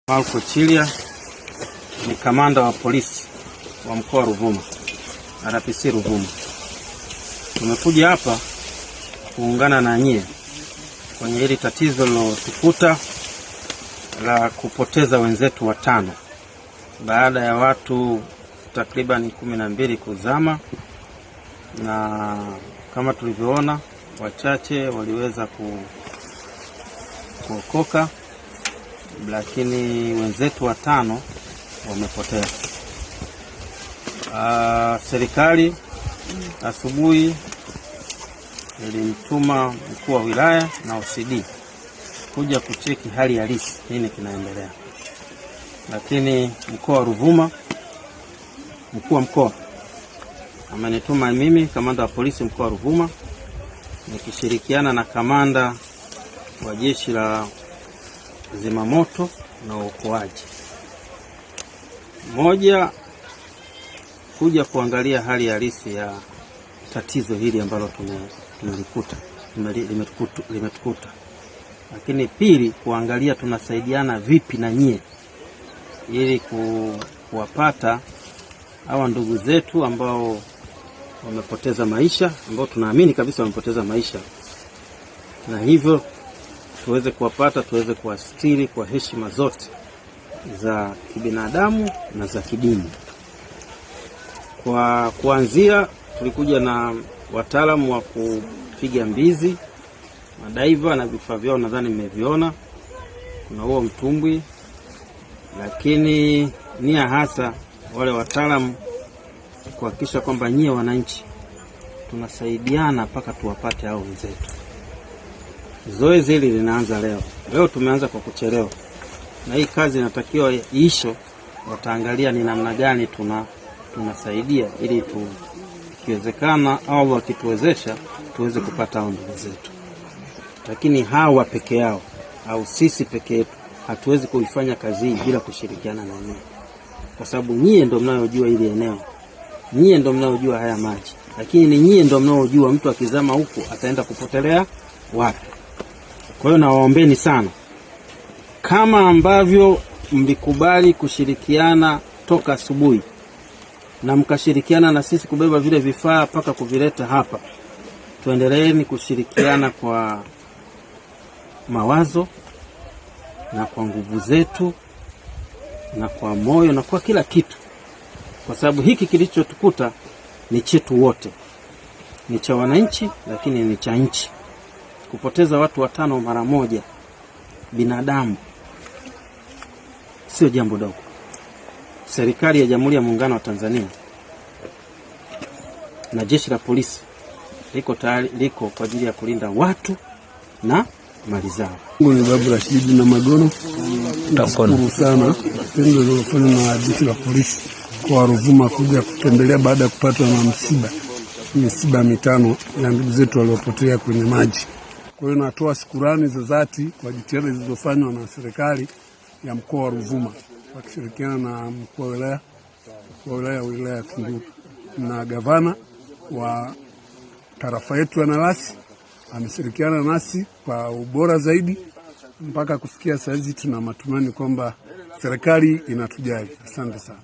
Marco Chilia ni kamanda wa polisi wa mkoa wa Ruvuma, RPC Ruvuma. Tumekuja hapa kuungana na nyie kwenye hili tatizo lilotukuta la kupoteza wenzetu watano baada ya watu takriban 12 kuzama, na kama tulivyoona wachache waliweza kuokoka, lakini wenzetu watano wamepotea. Serikali asubuhi ilimtuma mkuu wa wilaya na OCD kuja kucheki hali halisi nini kinaendelea, lakini mkoa wa Ruvuma, mkuu wa mkoa amenituma mimi kamanda wa polisi mkoa wa Ruvuma nikishirikiana na kamanda wa jeshi la zimamoto na uokoaji, moja kuja kuangalia hali halisi ya tatizo hili ambalo limetukuta, lakini pili kuangalia tunasaidiana vipi na nyie ili kuwapata hawa ndugu zetu ambao wamepoteza maisha, ambao tunaamini kabisa wamepoteza maisha, na hivyo tuweze kuwapata, tuweze kuwastiri kwa heshima zote za kibinadamu na za kidini. Kwa kuanzia tulikuja na wataalamu wa kupiga mbizi, madaiva na vifaa vyao, nadhani mmeviona, kuna huo mtumbwi, lakini nia hasa wale wataalamu kuhakikisha kwamba nyie wananchi tunasaidiana mpaka tuwapate hao wenzetu. Zoezi hili linaanza leo. Leo tumeanza kwa kuchelewa, na hii kazi inatakiwa iisho, wataangalia ni namna gani tunasaidia ili ikiwezekana au wakituwezesha tuweze kupata hao ndugu zetu. Lakini hawa peke yao au sisi peke yetu hatuwezi kuifanya kazi hii bila kushirikiana na nyie, kwa sababu nyie ndio mnayojua hili eneo, nyie ndio mnayojua haya maji, lakini ni nyie ndio mnayojua mtu akizama huku ataenda kupotelea wapi. Kwa hiyo nawaombeni sana, kama ambavyo mlikubali kushirikiana toka asubuhi na mkashirikiana na sisi kubeba vile vifaa mpaka kuvileta hapa, tuendeleeni kushirikiana kwa mawazo na kwa nguvu zetu na kwa moyo na kwa kila kitu, kwa sababu hiki kilichotukuta ni chetu wote, ni cha wananchi, lakini ni cha nchi. Kupoteza watu watano mara moja binadamu sio jambo dogo. Serikali ya Jamhuri ya Muungano wa Tanzania na jeshi la polisi liko kwa ajili ya kulinda watu na mali zao. Ni Babu Rashidi na Magono. Nashukuru sana tendo lilofanywa na jeshi la polisi kwa Ruvuma kuja kutembelea baada ya kupatwa na misiba mitano ya ndugu zetu waliopotea kwenye maji. Kwa hiyo natoa shukrani za dhati kwa jitihada zilizofanywa na serikali ya mkoa wa Ruvuma wakishirikiana na mkuu wa wilaya ya Tunduru na gavana wa tarafa yetu ya Nalasi ameshirikiana nasi kwa ubora zaidi mpaka kufikia saizi. Tuna matumaini kwamba serikali inatujali. Asante sana.